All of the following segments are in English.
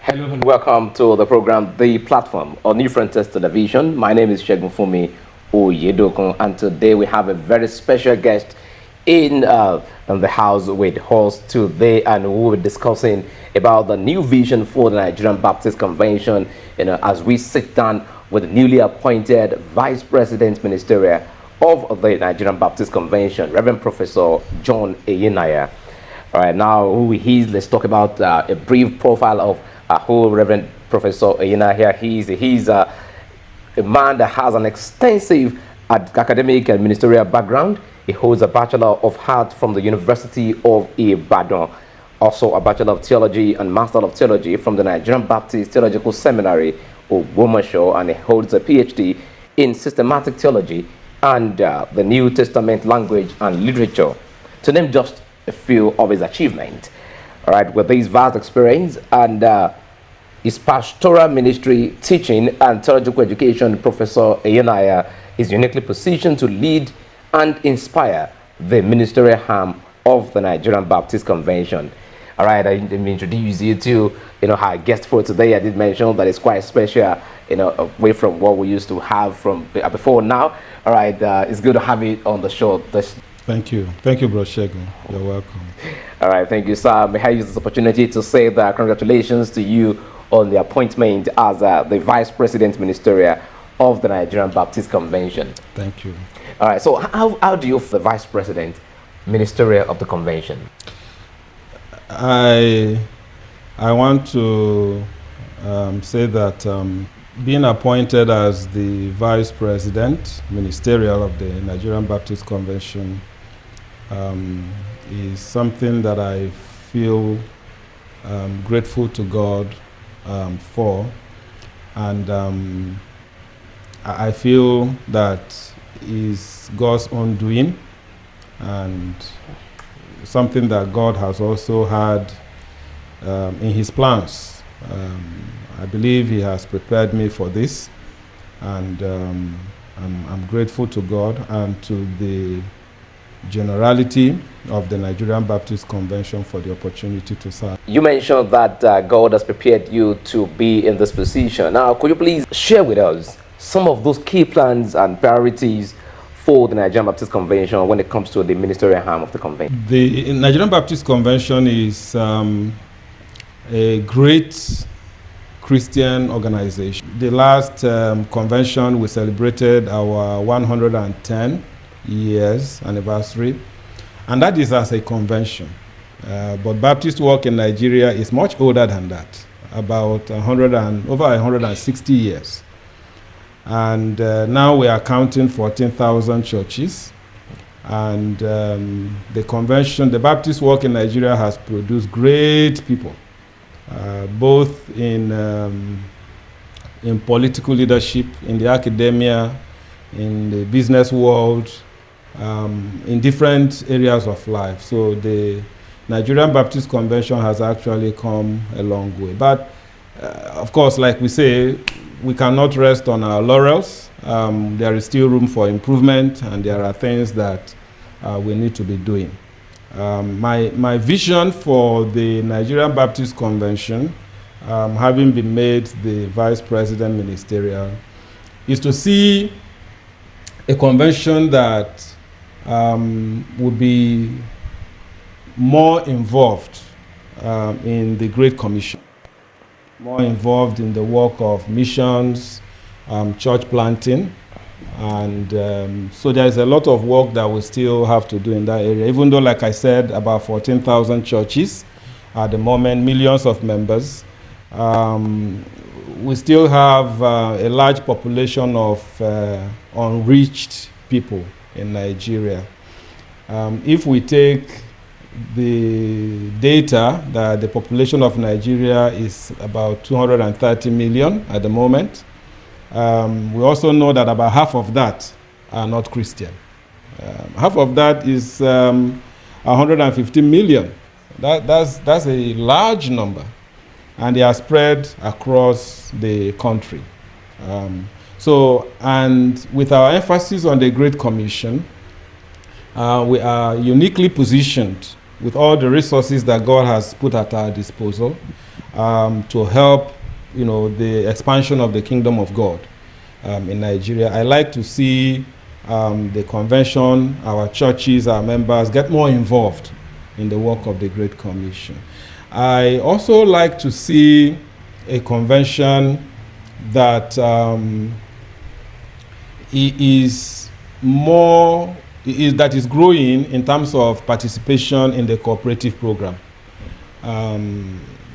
Hello and welcome to the program, The Platform on New Frontiers Television. My name is Segunfunmi Oyedokun, and today we have a very special guest in the house with us today, and we will be discussing about the new vision for the Nigerian Baptist Convention. As we sit down with the newly appointed Vice President Ministerial of the Nigerian Baptist Convention, Reverend Professor John Enyinnaya. All right, now who he is, let's talk about a brief profile of who Reverend Professor Enyinnaya. He's a man that has an extensive academic and ministerial background. He holds a Bachelor of Arts from the University of Ibadan, also a Bachelor of Theology and Master of Theology from the Nigerian Baptist Theological Seminary, Ogbomoso, and he holds a PhD in Systematic Theology and the New Testament Language and Literature, to name just a few of his achievements. All right, with this vast experience and his pastoral ministry, teaching, and theological education, Professor Enyinnaya is uniquely positioned to lead and inspire the ministerial arm of the Nigerian Baptist Convention. All right, I introduce you to our guest for today. I did mention that it's quite special, away from what we used to have from before now. All right, it's good to have it on the show. Thank you, Bro Shegun. You're welcome. All right, thank you, sir. May I use this opportunity to say that congratulations to you on the appointment as the Vice President Ministerial of the Nigerian Baptist Convention. Thank you. All right, so how do you feel the Vice President Ministerial of the Convention? I want to say that being appointed as the Vice President Ministerial of the Nigerian Baptist Convention is something that I feel grateful to God for, and I feel that is God's own doing, and something that God has also had in His plans. I believe He has prepared me for this, and I'm grateful to God and to the generality of the Nigerian Baptist Convention for the opportunity to serve. You mentioned that God has prepared you to be in this position. Now, could you please share with us some of those key plans and priorities for the Nigerian Baptist Convention when it comes to the ministerial arm of the convention? The Nigerian Baptist Convention is a great Christian organization. The last convention, we celebrated our 110 years anniversary, and that is as a convention. But Baptist work in Nigeria is much older than that, about over 160 years. And now we are counting 14,000 churches. And the convention, the Baptist work in Nigeria has produced great people, both in political leadership, in the academia, in the business world, in different areas of life. So the Nigerian Baptist Convention has actually come a long way. But of course, like we say, we cannot rest on our laurels. There is still room for improvement, and there are things that we need to be doing. My vision for the Nigerian Baptist Convention, having been made the Vice President Ministerial, is to see a convention that would be more involved in the Great Commission, more involved in the work of missions, church planting, and so there is a lot of work that we still have to do in that area, even though, like I said, about 14,000 churches at the moment, millions of members. We still have a large population of unreached people in Nigeria. If we take the data that the population of Nigeria is about 230 million at the moment, we also know that about half of that are not Christian. Half of that is 150 million. That's a large number, and they are spread across the country. And with our emphasis on the Great Commission, we are uniquely positioned with all the resources that God has put at our disposal to help, the expansion of the kingdom of God in Nigeria. I like to see the convention, our churches, our members get more involved in the work of the Great Commission. I also like to see a convention that is growing in terms of participation in the cooperative program.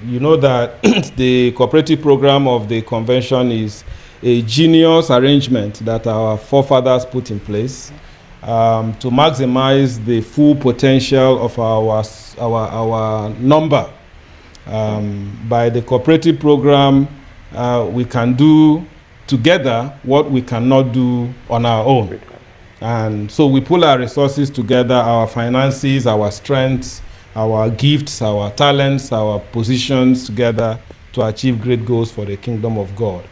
You know that the cooperative program of the convention is a genius arrangement that our forefathers put in place to maximize the full potential of our number. By the cooperative program, we can do together what we cannot do on our own. And so we pull our resources together, our finances, our strengths, our gifts, our talents, our positions together to achieve great goals for the kingdom of God.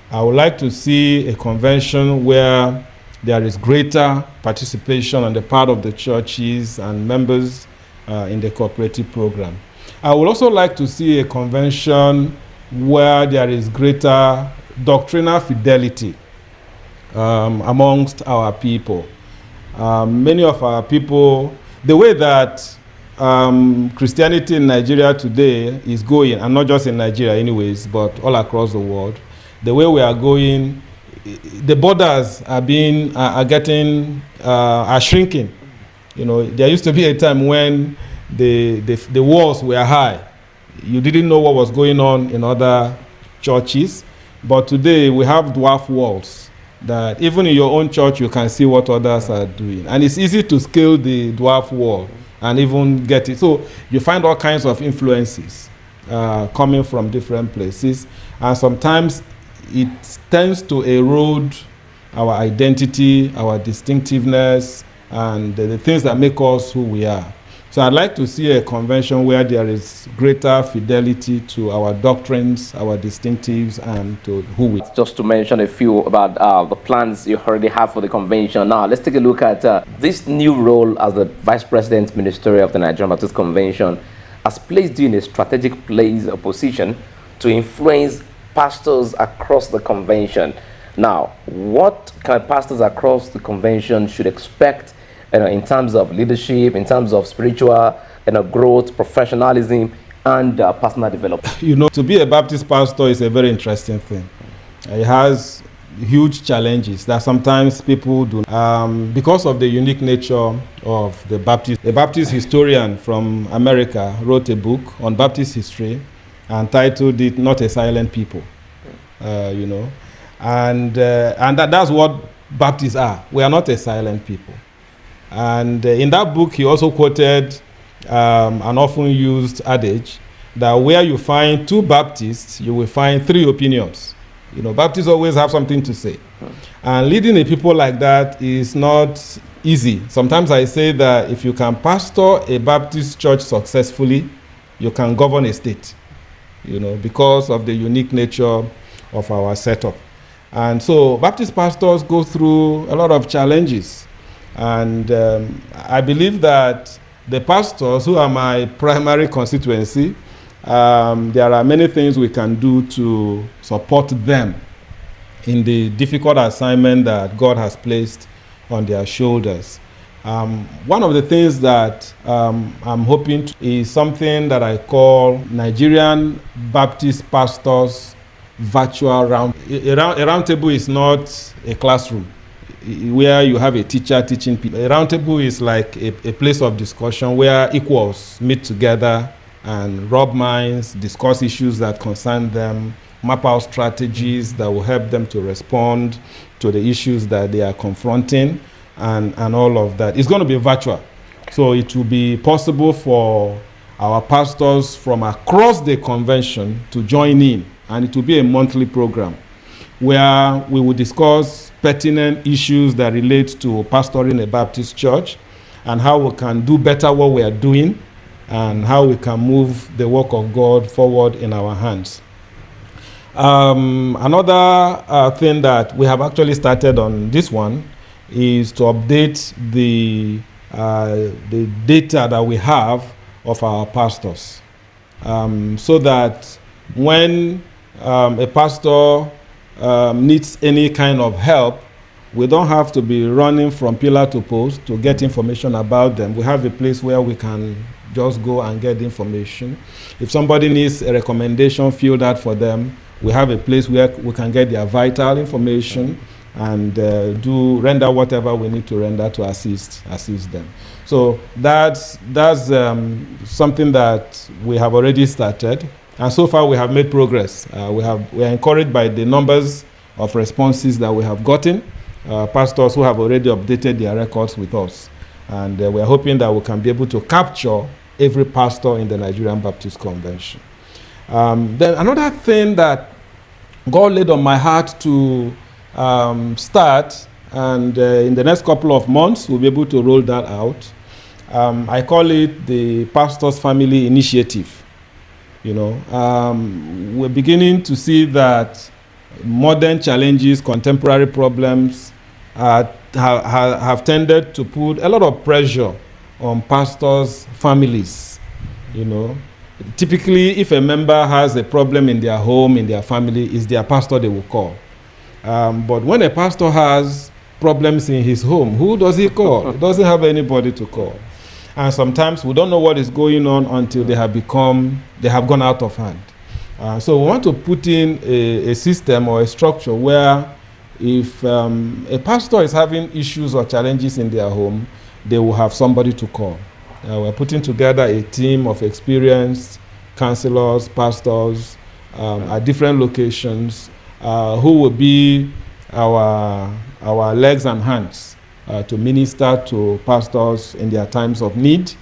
I would like to see a convention where there is greater participation on the part of the churches and members in the cooperative program. I would also like to see a convention where there is greater doctrinal fidelity amongst our people. Many of our people, the way that Christianity in Nigeria today is going, and not just in Nigeria anyways, but all across the world, the way we are going, the borders are shrinking. There used to be a time when the walls were high. You didn't know what was going on in other churches, but today we have dwarf walls that even in your own church you can see what others are doing, and it's easy to scale the dwarf wall and even get it. So you find all kinds of influences coming from different places, and sometimes it tends to erode our identity, our distinctiveness, and the things that make us who we are. So I'd like to see a convention where there is greater fidelity to our doctrines, our distinctives, and to who we are. Just to mention a few about the plans you already have for the convention. Now, let's take a look at this new role as the Vice President Ministerial of the Nigerian Baptist Convention has placed you in a strategic place or position to influence pastors across the convention. Now, what can pastors across the convention should expect in terms of leadership, in terms of spiritual growth, professionalism, and personal development? To be a Baptist pastor is a very interesting thing. It has huge challenges that sometimes people do. Because of the unique nature of the Baptist. A Baptist historian from America wrote a book on Baptist history and titled it "Not a Silent People." And that's what Baptists are. We are not a silent people. And in that book, he also quoted an often used adage that where you find two Baptists, you will find three opinions. Baptists always have something to say. And leading a people like that is not easy. Sometimes I say that if you can pastor a Baptist church successfully, you can govern a state, because of the unique nature of our setup. And so Baptist pastors go through a lot of challenges. And I believe that the pastors who are my primary constituency, there are many things we can do to support them in the difficult assignment that God has placed on their shoulders. One of the things that I'm hoping to is something that I call Nigerian Baptist Pastors Virtual Round. A round table is not a classroom where you have a teacher teaching people. A round table is like a place of discussion where equals meet together and rub minds, discuss issues that concern them, map out strategies that will help them to respond to the issues that they are confronting, and all of that. It's going to be virtual. So it will be possible for our pastors from across the convention to join in, and it will be a monthly program where we will discuss pertinent issues that relate to pastoring a Baptist church and how we can do better what we are doing and how we can move the work of God forward in our hands. Another thing that we have actually started on this one is to update the data that we have of our pastors, so that when a pastor needs any kind of help, we don't have to be running from pillar to post to get information about them. We have a place where we can just go and get information. If somebody needs a recommendation filled out for them, we have a place where we can get their vital information and render whatever we need to render to assist them. So that's something that we have already started, and so far we have made progress. We are encouraged by the numbers of responses that we have gotten. Pastors who have already updated their records with us, and we are hoping that we can be able to capture every pastor in the Nigerian Baptist Convention. Then another thing that God laid on my heart to start, and in the next couple of months we'll be able to roll that out. I call it the Pastors Family Initiative. You know, we're beginning to see that modern challenges, contemporary problems have tended to put a lot of pressure on pastors' families. You know, typically if a member has a problem in their home, in their family, it's their pastor they will call. But when a pastor has problems in his home, who does he call? He doesn't have anybody to call. And sometimes we don't know what is going on until they have gone out of hand. So we want to put in a system or a structure where if a pastor is having issues or challenges in their home, they will have somebody to call. We're putting together a team of experienced counselors, pastors at different locations who will be our legs and hands to minister to pastors in their times of need.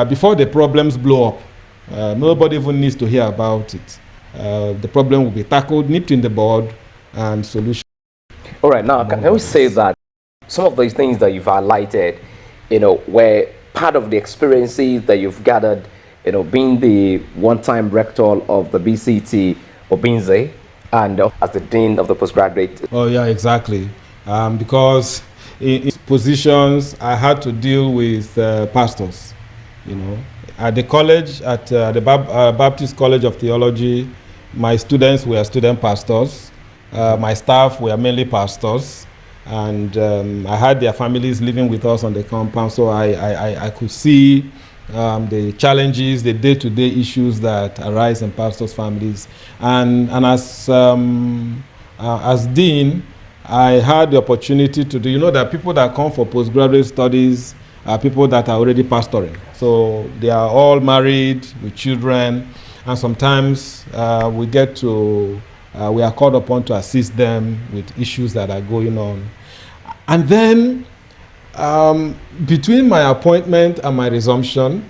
Before the problems blow up, nobody even needs to hear about it. The problem will be tackled, nipped in the bud, and solution. All right, now can we say that some of these things that you've highlighted, you know, were part of the experiences that you've gathered, you know, being the one-time rector of the BCT Obinze and as the dean of the postgraduate? Oh yeah, exactly. Because in positions I had to deal with pastors, you know. At the college, at the Baptist College of Theology, my students were student pastors. My staff were mainly pastors. And I had their families living with us on the compound, so I could see the challenges, the day-to-day issues that arise in pastors' families. And as dean, I had the opportunity to do, you know, that people that come for postgraduate studies are people that are already pastoring. So they are all married with children, and sometimes we are called upon to assist them with issues that are going on. And then between my appointment and my resumption,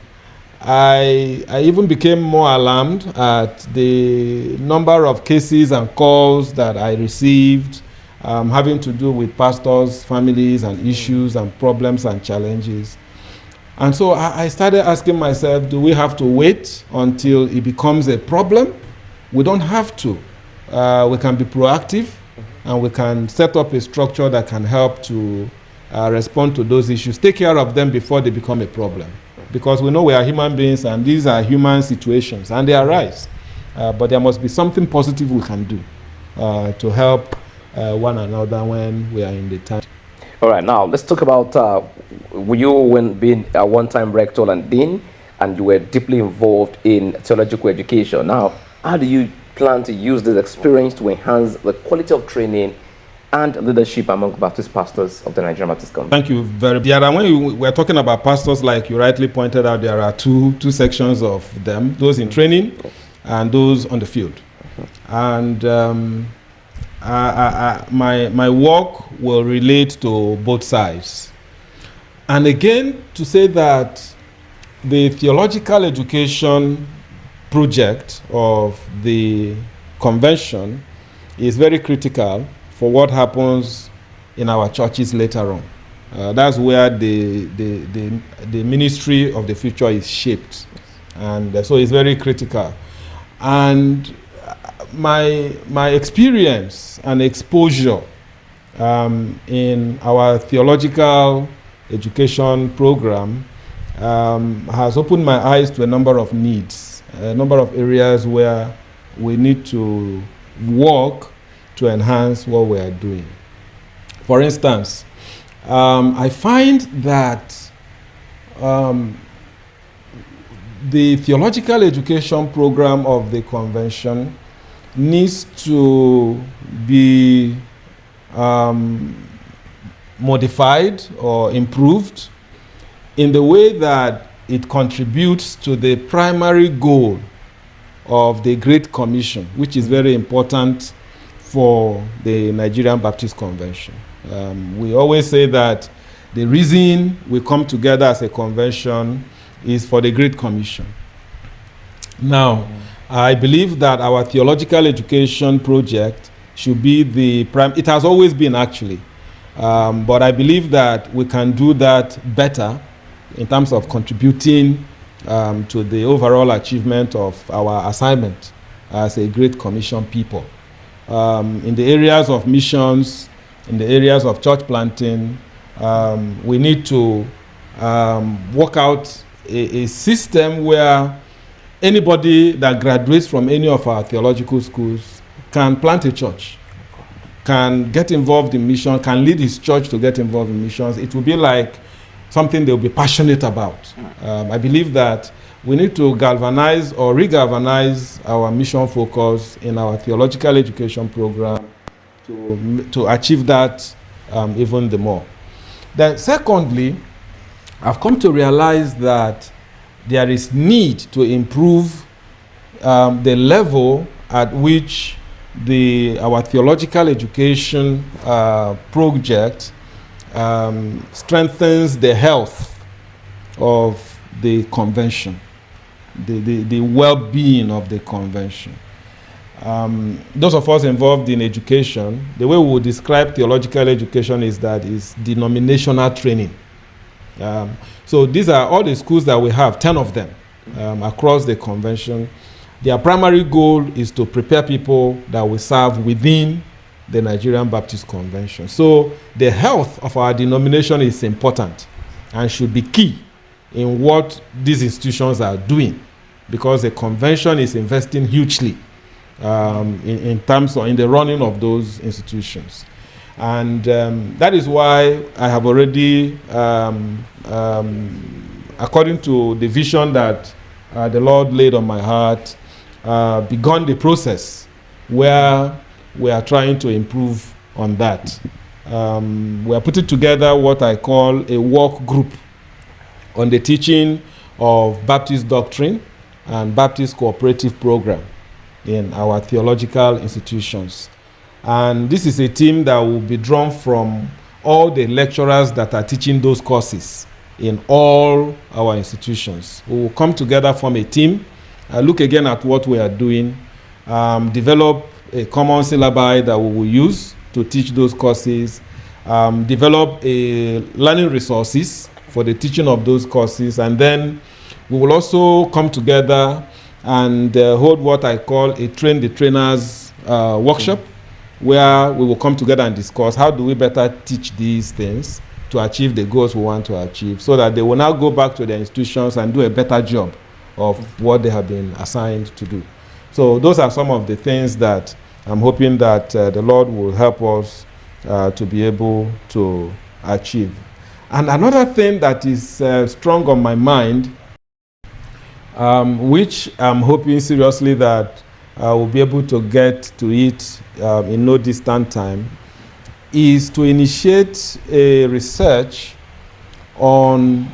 I even became more alarmed at the number of cases and calls that I received having to do with pastors, families, and issues and problems and challenges. And so I started asking myself, do we have to wait until it becomes a problem? We don't have to. We can be proactive, and we can set up a structure that can help to respond to those issues, take care of them before they become a problem. Because we know we are human beings, and these are human situations, and they arise. But there must be something positive we can do to help one another when we are in the time. All right, now let's talk about you when being a one-time rector and dean, and you were deeply involved in theological education. Now, how do you plan to use this experience to enhance the quality of training and leadership among Baptist pastors of the Nigerian Baptist Convention? Thank you very much. Yeah, when we're talking about pastors, like you rightly pointed out, there are two sections of them, those in training and those on the field. And my work will relate to both sides. And again, to say that the theological education project of the convention is very critical for what happens in our churches later on. That's where the ministry of the future is shaped, and so it's very critical. And my experience and exposure in our theological education program has opened my eyes to a number of needs, a number of areas where we need to work to enhance what we are doing. For instance, I find that the theological education program of the convention needs to be modified or improved in the way that it contributes to the primary goal of the Great Commission, which is very important for the Nigerian Baptist Convention. We always say that the reason we come together as a convention is for the Great Commission. Now, I believe that our theological education project should be the prime. It has always been, actually, but I believe that we can do that better in terms of contributing to the overall achievement of our assignment as a Great Commission people. In the areas of missions, in the areas of church planting, we need to work out a system where anybody that graduates from any of our theological schools can plant a church, can get involved in mission, can lead his church to get involved in missions. It will be like something they'll be passionate about. I believe that we need to galvanize or re-galvanize our mission focus in our theological education program to achieve that even the more. Then secondly, I've come to realize that there is need to improve the level at which our theological education project strengthens the health of the convention, the well-being of the convention. Those of us involved in education, the way we would describe theological education is that it's denominational training. So these are all the schools that we have, 10 of them across the convention. Their primary goal is to prepare people that will serve within the Nigerian Baptist Convention. So the health of our denomination is important and should be key in what these institutions are doing, because the convention is investing hugely in terms of in the running of those institutions. And that is why I have already, according to the vision that the Lord laid on my heart, begun the process where we are trying to improve on that. We are putting together what I call a work group on the teaching of Baptist doctrine and Baptist cooperative program in our theological institutions. And this is a team that will be drawn from all the lecturers that are teaching those courses in all our institutions. We will come together, form a team, look again at what we are doing, develop a common syllabi that we will use to teach those courses, develop a learning resources for the teaching of those courses, and then we will also come together and hold what I call a train the trainers workshop, where we will come together and discuss how do we better teach these things to achieve the goals we want to achieve, so that they will now go back to their institutions and do a better job of what they have been assigned to do. So those are some of the things that I'm hoping that the Lord will help us to be able to achieve. And another thing that is strong on my mind, which I'm hoping seriously that I will be able to get to it in no distant time, is to initiate a research on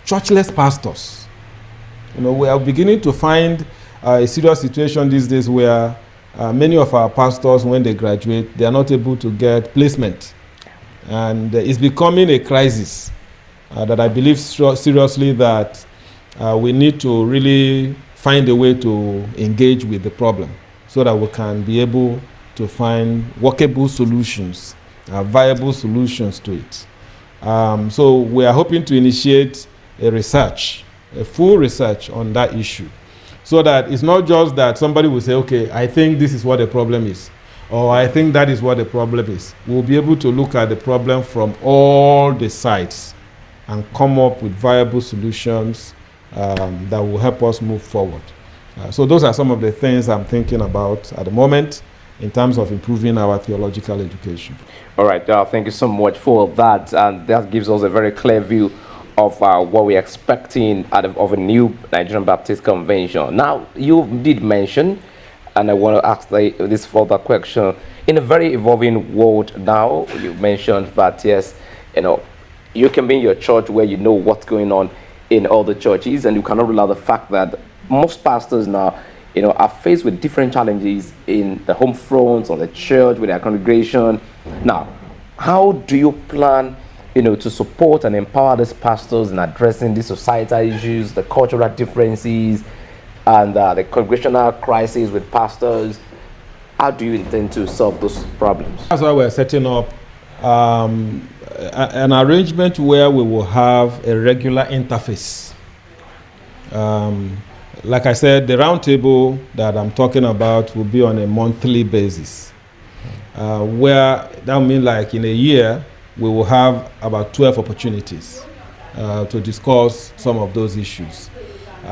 churchless pastors. You know, we are beginning to find a serious situation these days where many of our pastors, when they graduate, they are not able to get placement. And it's becoming a crisis that I believe seriously that we need to really find a way to engage with the problem so that we can be able to find workable solutions, viable solutions to it. So we are hoping to initiate a research, a full research on that issue, so that it's not just that somebody will say, okay, I think this is what the problem is, or I think that is what the problem is. We'll be able to look at the problem from all the sides and come up with viable solutions that will help us move forward. So those are some of the things I'm thinking about at the moment in terms of improving our theological education. All right, thank you so much for that. And that gives us a very clear view of what we're expecting out of a new Nigerian Baptist Convention. Now, you did mention, and I want to ask this further question, in a very evolving world now, you mentioned that, yes, you can be in your church where you know what's going on in other churches, and you cannot rule out the fact that most pastors now, are faced with different challenges in the home front, on the church, with their congregation. Now, how do you plan, to support and empower these pastors in addressing these societal issues, the cultural differences, and the congregational crisis with pastors? How do you intend to solve those problems? That's why we're setting up an arrangement where we will have a regular interface. Like I said, the roundtable that I'm talking about will be on a monthly basis, where that will mean like in a year, we will have about 12 opportunities to discuss some of those issues. We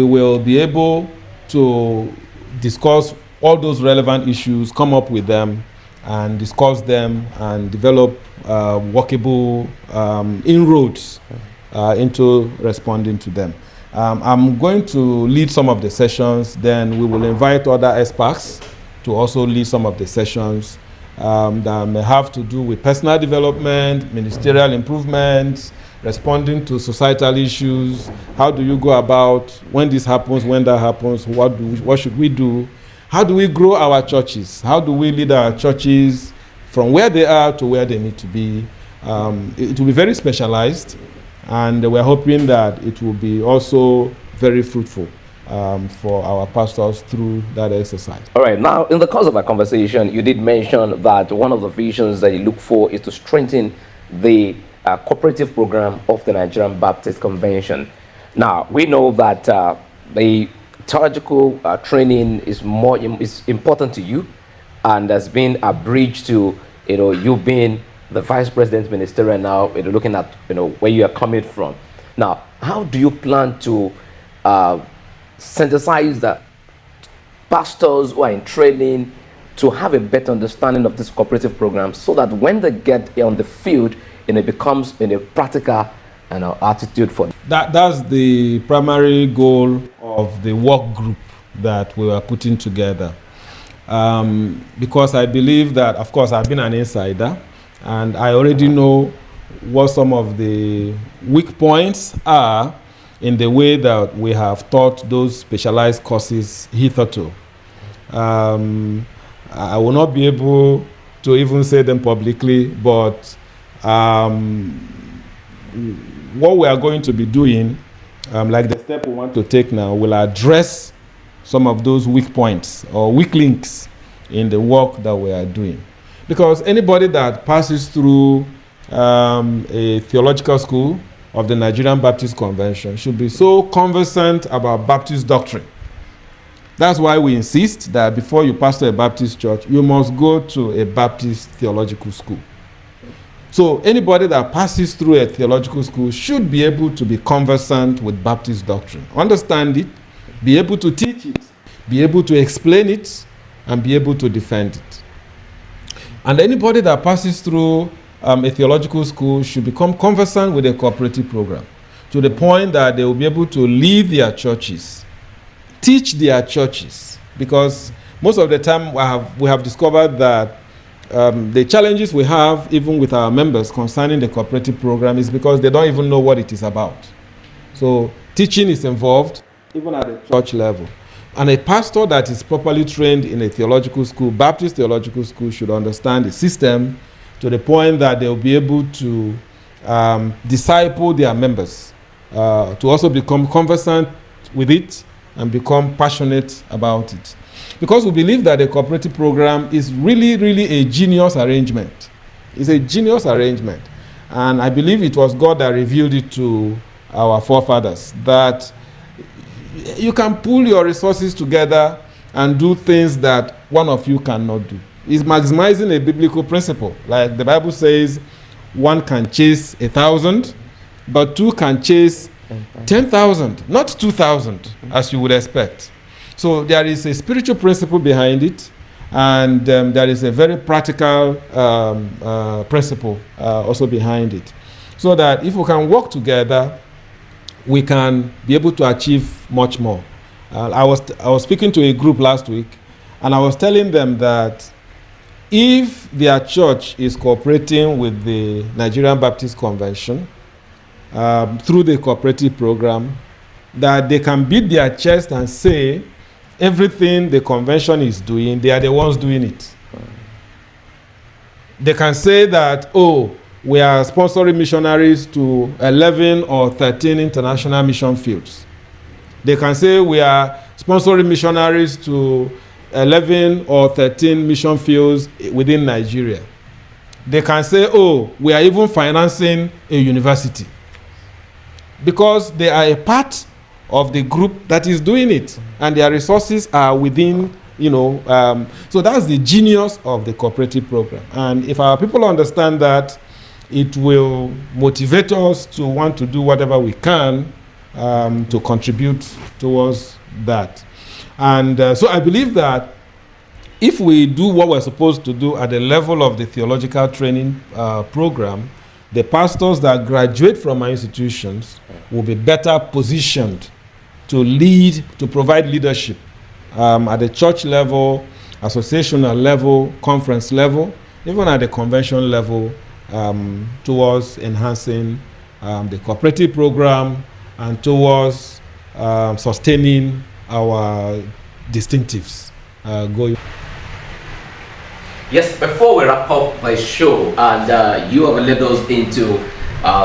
will be able to discuss all those relevant issues, come up with them, and discuss them and develop workable inroads into responding to them. I'm going to lead some of the sessions, then we will invite other experts to also lead some of the sessions that may have to do with personal development, ministerial improvements, responding to societal issues. How do you go about when this happens, when that happens, what should we do? How do we grow our churches? How do we lead our churches from where they are to where they need to be? It will be very specialized, and we're hoping that it will be also very fruitful for our pastors through that exercise. All right, now in the course of our conversation, you did mention that one of the visions that you look for is to strengthen the cooperative program of the Nigerian Baptist Convention. Now, we know that the theological training is important to you, and has been a bridge to you being the vice president ministerial now, looking at where you are coming from. Now, how do you plan to synthesize the pastors who are in training to have a better understanding of this cooperative program, so that when they get on the field, it becomes a practical attitude for them? That's the primary goal of the work group that we are putting together. Because I believe that, of course, I've been an insider, and I already know what some of the weak points are in the way that we have taught those specialized courses hitherto. I will not be able to even say them publicly, but what we are going to be doing, like the step we want to take now, will address some of those weak points or weak links in the work that we are doing. Because anybody that passes through a theological school of the Nigerian Baptist Convention should be so conversant about Baptist doctrine. That's why we insist that before you pastor a Baptist church, you must go to a Baptist theological school. So anybody that passes through a theological school should be able to be conversant with Baptist doctrine, understand it, be able to teach it, be able to explain it, and be able to defend it. And anybody that passes through a theological school should become conversant with a cooperative program, to the point that they will be able to lead their churches, teach their churches, because most of the time we have discovered that the challenges we have even with our members concerning the cooperative program is because they don't even know what it is about. So teaching is involved even at the church level. And a pastor that is properly trained in a theological school, Baptist theological school, should understand the system to the point that they'll be able to disciple their members, to also become conversant with it and become passionate about it. Because we believe that the cooperative program is really, really a genius arrangement. It's a genius arrangement. And I believe it was God that revealed it to our forefathers, that you can pull your resources together and do things that one of you cannot do. It's maximizing a biblical principle. Like the Bible says, one can chase 1,000, but two can chase 10,000, not 2,000, as you would expect. So there is a spiritual principle behind it, and there is a very practical principle also behind it. So that if we can work together, we can be able to achieve much more. I was speaking to a group last week, and I was telling them that if their church is cooperating with the Nigerian Baptist Convention through the cooperative program, that they can beat their chest and say everything the convention is doing, they are the ones doing it. They can say that, oh, we are sponsoring missionaries to 11 or 13 international mission fields. They can say we are sponsoring missionaries to 11 or 13 mission fields within Nigeria. They can say, oh, we are even financing a university, because they are a part of the group that is doing it, and their resources are within, so that's the genius of the cooperative program. And if our people understand that, it will motivate us to want to do whatever we can to contribute towards that. And so I believe that if we do what we're supposed to do at the level of the theological training program, the pastors that graduate from our institutions will be better positioned to lead, to provide leadership at the church level, associational level, conference level, even at the convention level, towards enhancing the cooperative program and towards sustaining our distinctives going. Yes, before we wrap up the show, and you have led us into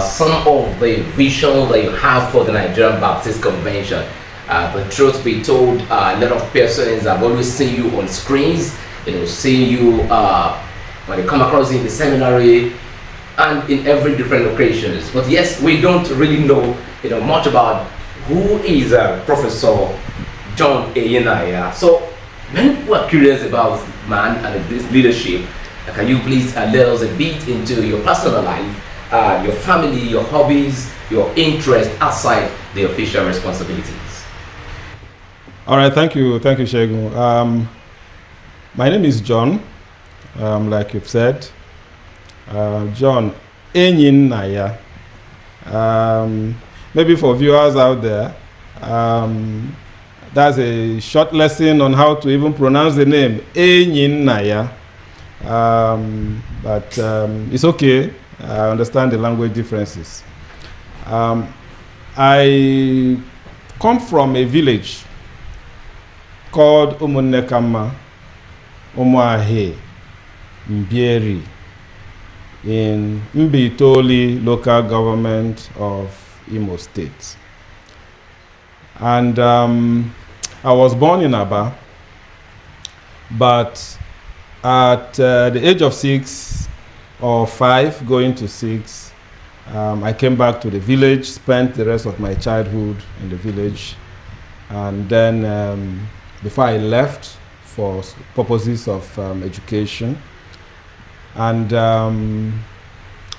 some of the vision that you have for the Nigerian Baptist Convention. The truth be told, a lot of persons have always seen you on screens, seeing you when they come across in the seminary and in every different occasions. But yes, we don't really know much about who is Professor John Enyinnaya. So when we're curious about man and this leadership, can you please let us a bit into your personal life, your family, your hobbies, your interests outside the official responsibilities? All right, thank you, Segun. My name is John, like you've said, John Enyinnaya. Maybe for viewers out there, that's a short lesson on how to even pronounce the name Enyinnaya. But it's okay. I understand the language differences. I come from a village called Umunnekama, Umuahe, Mbieri, in Mbitoli local government of Imo State. And I was born in Aba, but at the age of 6 or 5, going to 6, I came back to the village, spent the rest of my childhood in the village, and then before I left for purposes of education. And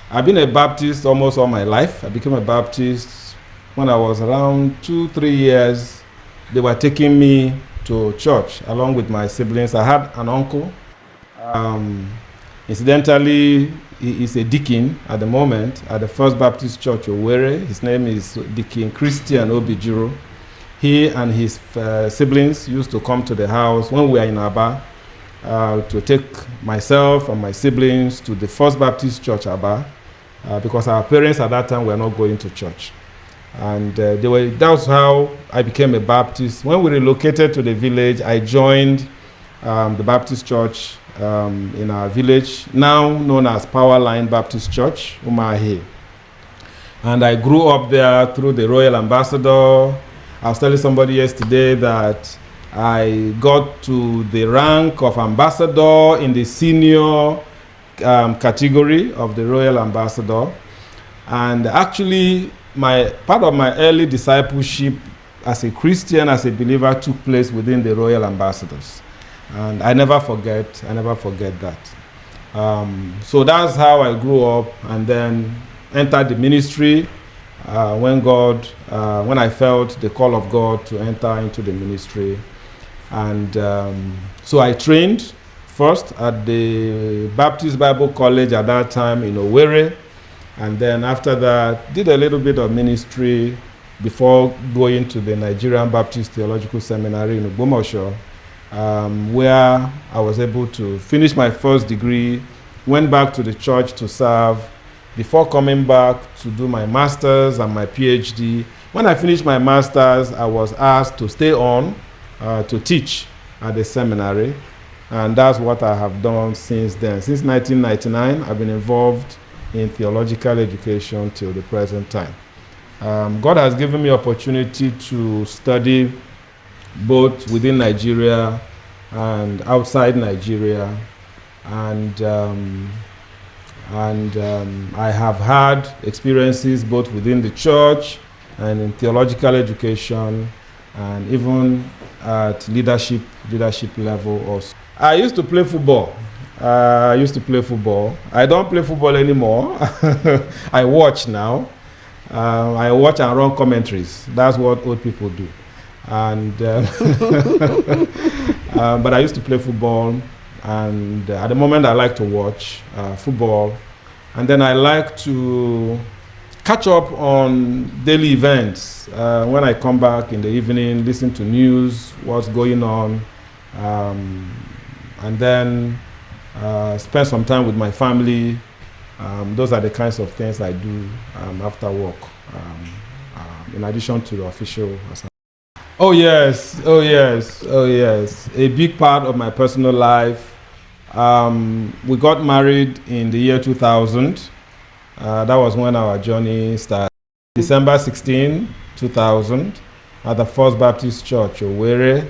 I've been a Baptist almost all my life. I became a Baptist when I was around 2-3 years. They were taking me to church along with my siblings. I had an uncle. Incidentally, he is a deacon at the moment at the First Baptist Church Owerri. His name is Deacon Christian Obijiro. He and his siblings used to come to the house when we were in Aba to take myself and my siblings to the First Baptist Church Aba because our parents at that time were not going to church. And that's how I became a Baptist. When we relocated to the village, I joined the Baptist Church in our village, now known as Powerline Baptist Church, Umahi. And I grew up there through the Royal Ambassador. I was telling somebody yesterday that I got to the rank of ambassador in the senior category of the Royal Ambassador. And actually, part of my early discipleship as a Christian, as a believer, took place within the Royal Ambassadors. And I never forget that. So that's how I grew up, and then entered the ministry when I felt the call of God to enter into the ministry. And so I trained first at the Baptist Bible College at that time in Owerri, and then after that did a little bit of ministry before going to the Nigerian Baptist Theological Seminary in Ogbomoso, where I was able to finish my first degree, went back to the church to serve, before coming back to do my master's and my PhD. When I finished my master's, I was asked to stay on to teach at the seminary, and that's what I have done since then. Since 1999, I've been involved in theological education till the present time. God has given me opportunity to study both within Nigeria and outside Nigeria, and I have had experiences both within the church and in theological education, and even at leadership level also. I used to play football. I don't play football anymore. I watch now. I watch and run commentaries. That's what old people do. And but I used to play football, and at the moment I like to watch football, and then I like to catch up on daily events. When I come back in the evening, listen to news, what's going on, and then spend some time with my family. Those are the kinds of things I do after work, in addition to the official assignment. Oh yes. A big part of my personal life. We got married in the year 2000. That was when our journey started. December 16, 2000, at the First Baptist Church, Owerri.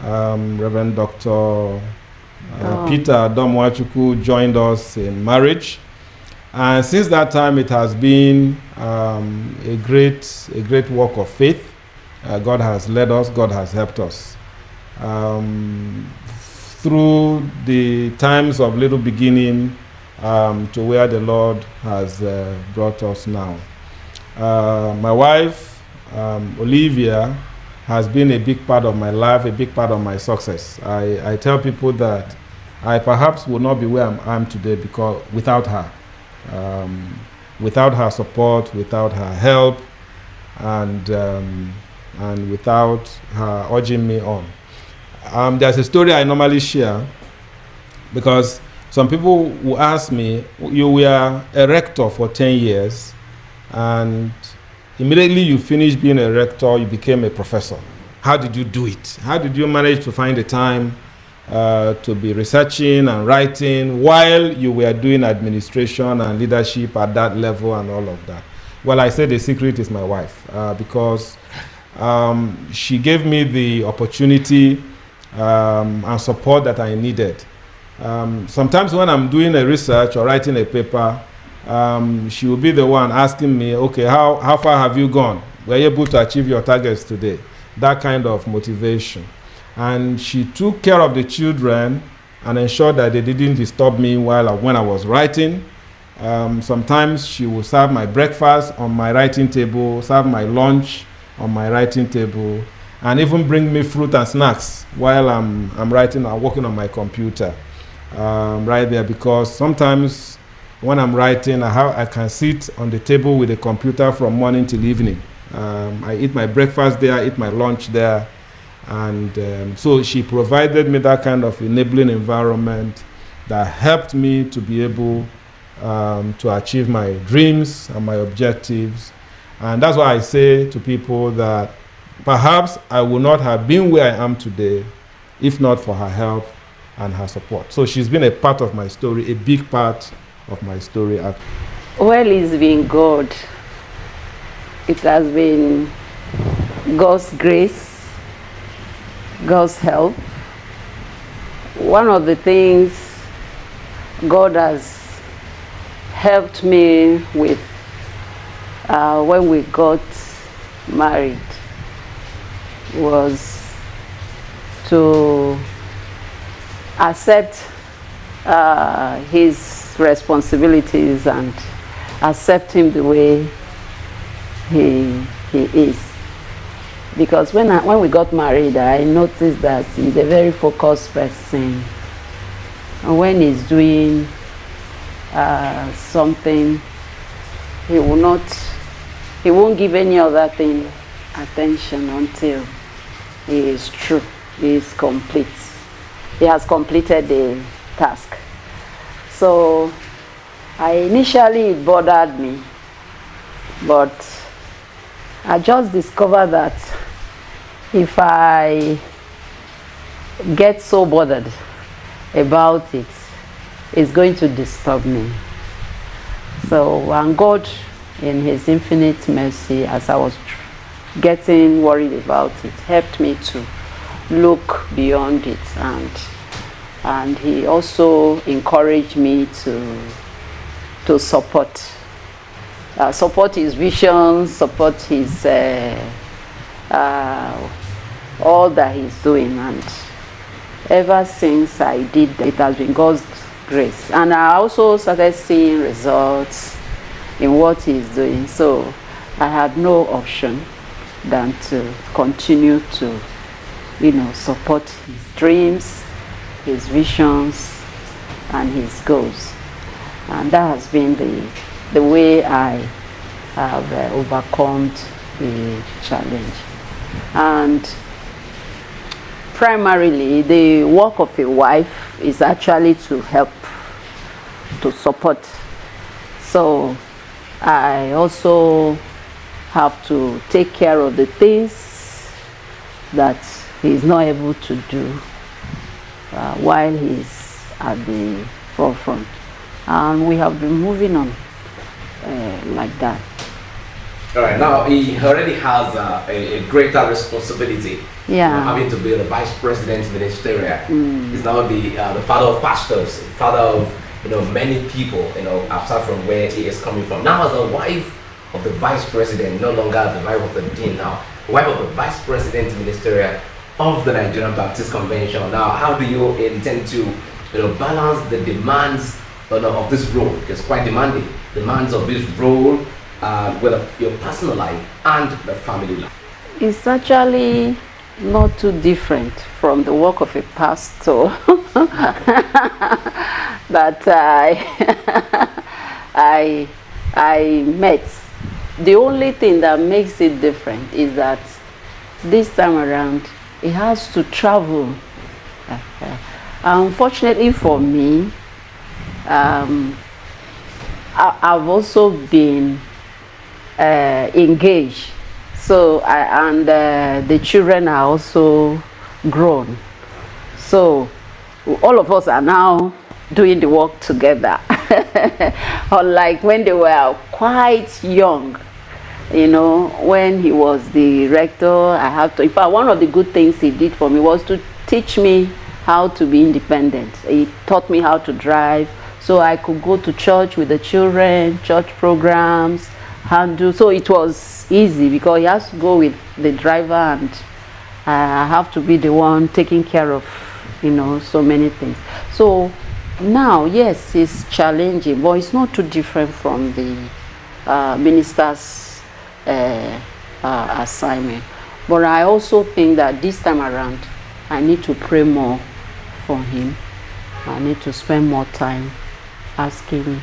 Reverend Dr. Peter Domwachuku joined us in marriage. And since that time, it has been a great work of faith. God has led us, God has helped us. Through the times of little beginning to where the Lord has brought us now. My wife, Olivia, has been a big part of my life, a big part of my success. I tell people that I perhaps would not be where I am today because without her. Without her support, without her help, and without her urging me on. There's a story I normally share, because some people will ask me, you were a rector for 10 years, and immediately you finished being a rector, you became a professor. How did you do it? How did you manage to find the time to be researching and writing while you were doing administration and leadership at that level and all of that? Well, I say the secret is my wife, because she gave me the opportunity and support that I needed. Sometimes when I'm doing a research or writing a paper, she will be the one asking me, okay, how far have you gone? Were you able to achieve your targets today? That kind of motivation. And she took care of the children and ensured that they didn't disturb me when I was writing. Sometimes she would serve my breakfast on my writing table, serve my lunch on my writing table, and even bring me fruit and snacks while I'm writing or working on my computer right there, because sometimes when I'm writing, I can sit on the table with the computer from morning till evening. I eat my breakfast there, I eat my lunch there, and so she provided me that kind of enabling environment that helped me to be able to achieve my dreams and my objectives. And that's why I say to people that perhaps I would not have been where I am today if not for her help and her support. So she's been a part of my story, a big part of my story. Well, it's been God. It has been God's grace, God's help. One of the things God has helped me with when we got married was to accept his responsibilities and accept him the way he is. Because when we got married, I noticed that he's a very focused person. And when he's doing something, he won't give any other thing attention until he is true, he is complete. He has completed the task. So initially it bothered me, but I just discovered that if I get so bothered about it, it's going to disturb me. So, and God, in His infinite mercy, as I was getting worried about it, helped me to look beyond it, and He also encouraged me to support His vision, support His all that He's doing. And ever since I did that, it has been God's grace, and I also started seeing results in what He's doing. So I had no option than to continue to, support His dreams, His visions, and His goals. And that has been the way I have overcome the challenge. And primarily, the work of a wife is actually to help, to support. So I also have to take care of the things that he's not able to do while he's at the forefront. And we have been moving on like that. All right, now he already has a greater responsibility. Yeah. Having to be the vice president ministerial. He's now the father of pastors, father of many people. Apart from where he is coming from. Now as the wife of the vice president, no longer the wife of the dean. Now, wife of the vice president ministerial of the Nigerian Baptist Convention. Now, how do you intend to balance the demands of this role? It's quite demanding. Demands of this role with your personal life and the family life. It's actually not too different from the work of a pastor that I met. The only thing that makes it different is that this time around he has to travel. Unfortunately for me, I've also been engaged. So the children are also grown. So all of us are now doing the work together. Unlike when they were quite young, when he was the rector, in fact, one of the good things he did for me was to teach me how to be independent. He taught me how to drive, so I could go to church with the children, church programs, so it was easy because he has to go with the driver, and I have to be the one taking care of, so many things. So now, yes, it's challenging, but it's not too different from the minister's assignment. But I also think that this time around, I need to pray more for him. I need to spend more time asking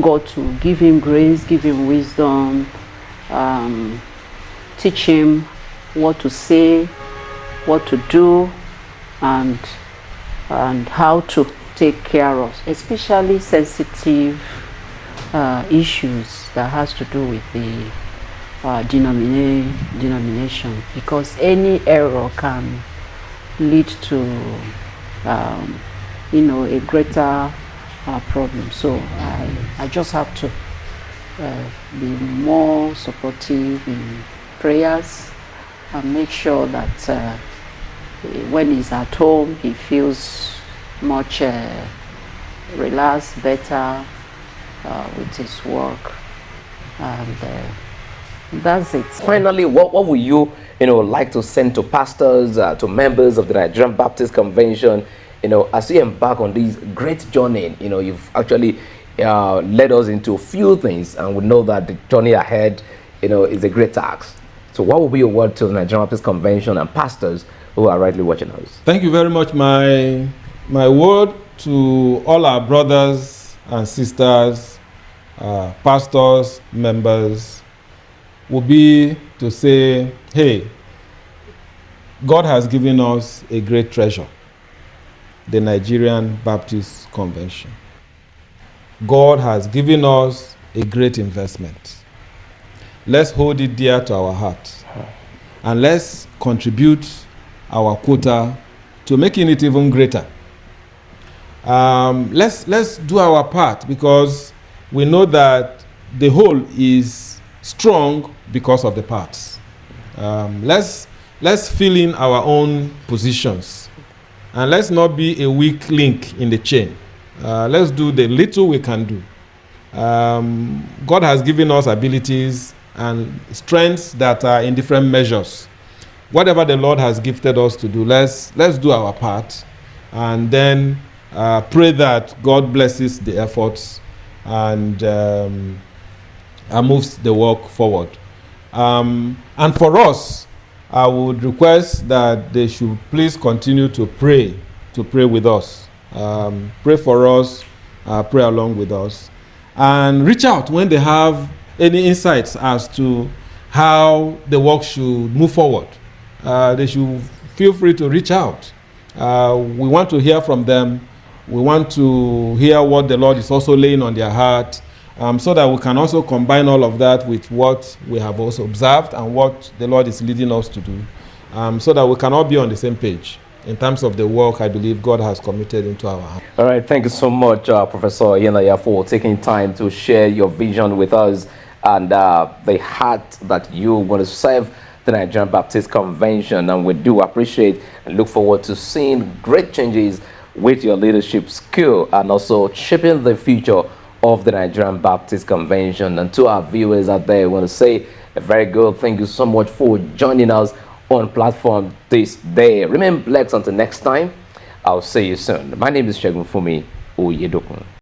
God to give him grace, give him wisdom, teach him what to say, what to do, and how to take care of, especially sensitive issues that has to do with the denomination, because any error can lead to a greater problem. So I just have to be more supportive in prayers and make sure that when he's at home he feels much relaxed, better with his work, and that's it. Finally, what would you like to send to pastors, to members of the Nigerian Baptist Convention, as you embark on this great journey? You've actually led us into a few things, and we know that the journey ahead, is a great task. So what will be your word to the Nigerian Baptist Convention and pastors who are rightly watching us? Thank you very much. My word to all our brothers and sisters, pastors, members, will be to say, hey, God has given us a great treasure, the Nigerian Baptist Convention. God has given us a great investment. Let's hold it dear to our heart, and let's contribute our quota to making it even greater. Let's do our part, because we know that the whole is strong because of the parts. Let's fill in our own positions, and let's not be a weak link in the chain. Let's do the little we can do. God has given us abilities and strengths that are in different measures. Whatever the Lord has gifted us to do, let's do our part, and then pray that God blesses the efforts and moves the work forward. And for us, I would request that they should please continue to pray with us. Pray for us, pray along with us, and reach out when they have any insights as to how the work should move forward. They should feel free to reach out. We want to hear from them. We want to hear what the Lord is also laying on their heart, so that we can also combine all of that with what we have also observed and what the Lord is leading us to do, so that we can all be on the same page in terms of the work I believe God has committed into our hands. All right, thank you so much, Professor Enyinnaya, for taking time to share your vision with us and the heart that you want to serve the Nigerian Baptist Convention. And we do appreciate and look forward to seeing great changes with your leadership skill and also shaping the future of the Nigerian Baptist Convention. And to our viewers out there, I want to say a very good thank you so much for joining us on platform this day. Remain blessed until next time. I'll see you soon. My name is Segunfunmi Oyedokun.